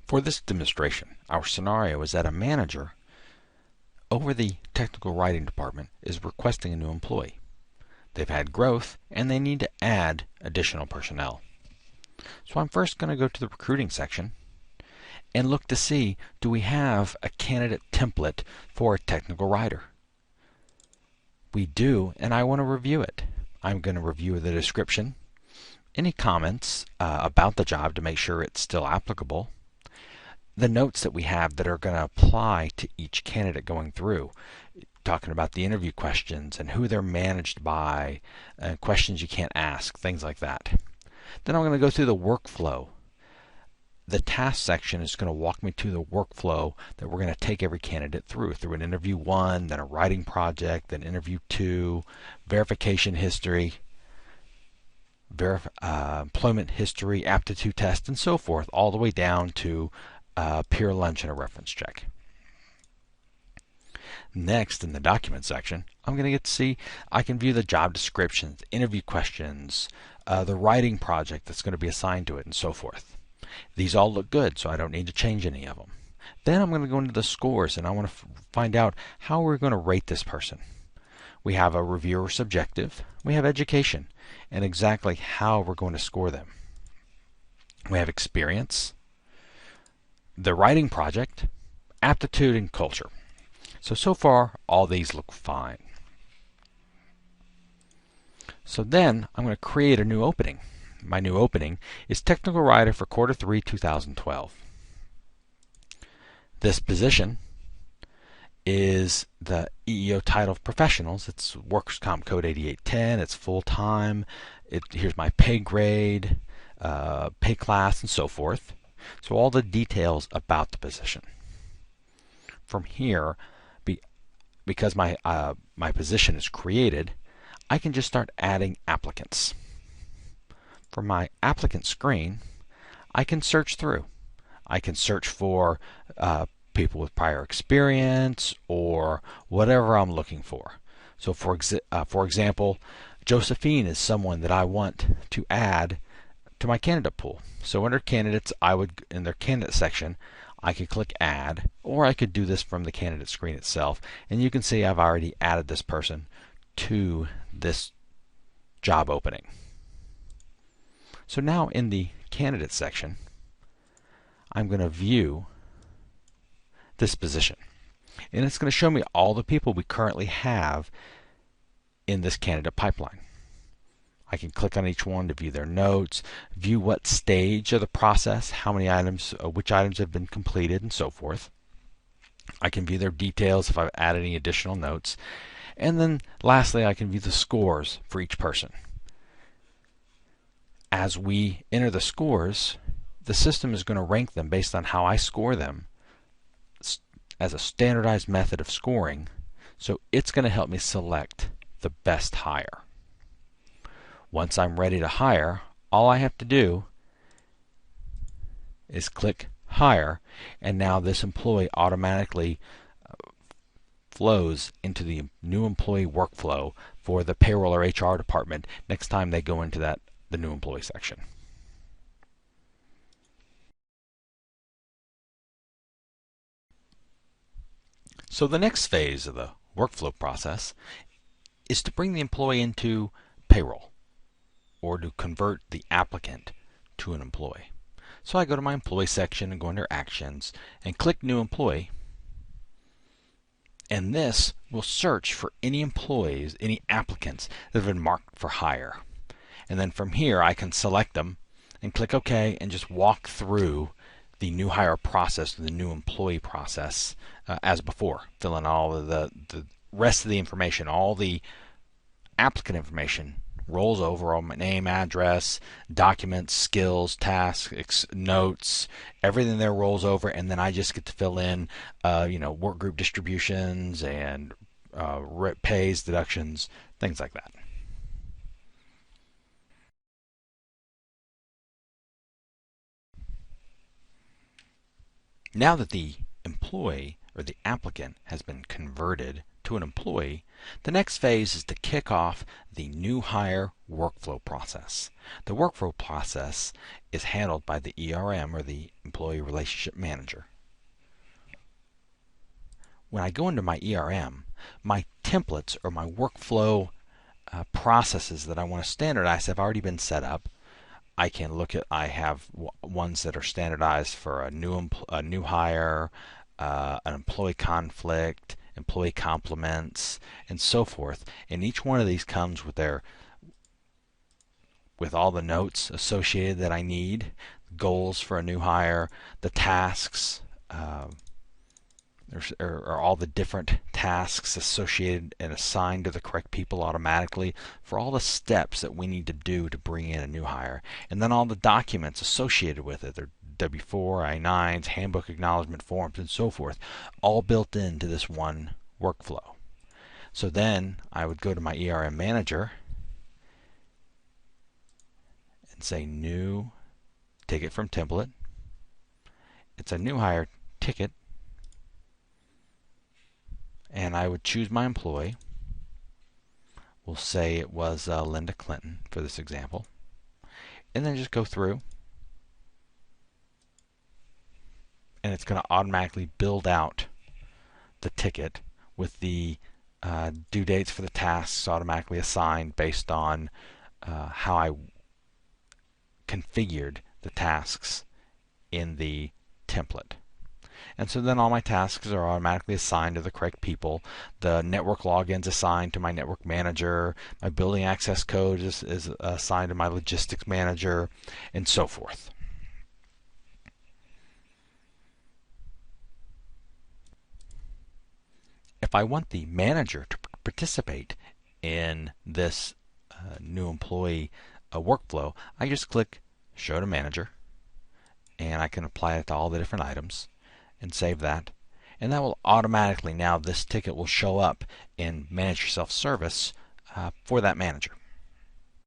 For this demonstration, our scenario is that a manager over the technical writing department is requesting a new employee. They've had growth and they need to add additional personnel. So I'm first going to go to the recruiting section and look to see, do we have a candidate template for a technical writer? We do, and I want to review it. I'm going to review the description, any comments about the job to make sure it's still applicable, the notes that we have that are going to apply to each candidate going through, talking about the interview questions and who they're managed by, questions you can't ask, things like that. Then I'm going to go through the workflow. The task section is going to walk me to the workflow that we're going to take every candidate through an interview 1, then a writing project, then interview 2, verification history, employment history, aptitude test, and so forth, all the way down to peer lunch and a reference check. Next, in the document section, I'm going to get to see, I can view the job descriptions, interview questions, the writing project that's going to be assigned to it, and so forth. These all look good, so I don't need to change any of them. Then I'm going to go into the scores, and I want to find out how we're going to rate this person. We have a reviewer subjective, we have education, and exactly how we're going to score them. We have experience, the writing project, aptitude, and culture. So far, all these look fine. So then, I'm going to create a new opening. My new opening is Technical Writer for Quarter 3, 2012. This position is the EEO title of professionals. It's Workers' Comp Code 8810. It's full-time. Here's my pay grade, pay class, and so forth. So all the details about the position. From here, because my position is created, I can just start adding applicants. For my applicant screen, I can search through. I can search for people with prior experience or whatever I'm looking for. So for example, Josephine is someone that I want to add to my candidate pool. So under candidates, in their candidate section, I could click add, or I could do this from the candidate screen itself, and you can see I've already added this person to this job opening. So now in the candidate section, I'm going to view this position, and it's going to show me all the people we currently have in this candidate pipeline. I can click on each one to view their notes, view what stage of the process, how many items, which items have been completed, and so forth. I can view their details if I've added any additional notes. And then lastly, I can view the scores for each person. As we enter the scores, the system is going to rank them based on how I score them as a standardized method of scoring. So it's going to help me select the best hire. Once I'm ready to hire, all I have to do is click Hire, and now this employee automatically flows into the new employee workflow for the payroll or HR department next time they go into the new employee section. So the next phase of the workflow process is to bring the employee into payroll, or to convert the applicant to an employee. So I go to my employee section and go under actions and click new employee, and this will search for any employees, any applicants that have been marked for hire. And then from here I can select them and click OK and just walk through the new hire process, the new employee process as before, fill in all of the rest of the information. All the applicant information rolls over, all my name, address, documents, skills, tasks, notes, everything there rolls over, and then I just get to fill in work group distributions and pays, deductions, things like that. Now that the employee or the applicant has been converted to an employee, the next phase is to kick off the new hire workflow process. The workflow process is handled by the ERM, or the Employee Relationship Manager. When I go into my ERM, my templates or my workflow processes that I want to standardize have already been set up. I can look at, I have ones that are standardized for a new hire, an employee conflict, employee compliments, and so forth. And each one of these comes with all the notes associated that I need, goals for a new hire, the tasks, or all the different tasks associated and assigned to the correct people automatically for all the steps that we need to do to bring in a new hire, and then all the documents associated with it. They're W-4, I-9s, handbook acknowledgement forms, and so forth, all built into this one workflow. So then I would go to my ERM manager and say new ticket from template. It's a new hire ticket, and I would choose my employee. We'll say it was Linda Clinton for this example, and then just go through, and it's going to automatically build out the ticket with the due dates for the tasks automatically assigned based on how I configured the tasks in the template. And so then all my tasks are automatically assigned to the correct people. The network login's assigned to my network manager. My building access code is assigned to my logistics manager, and so forth. If I want the manager to participate in this new employee workflow, I just click Show to Manager, and I can apply it to all the different items and save that. And that will automatically, now this ticket will show up in Manage Yourself service for that manager.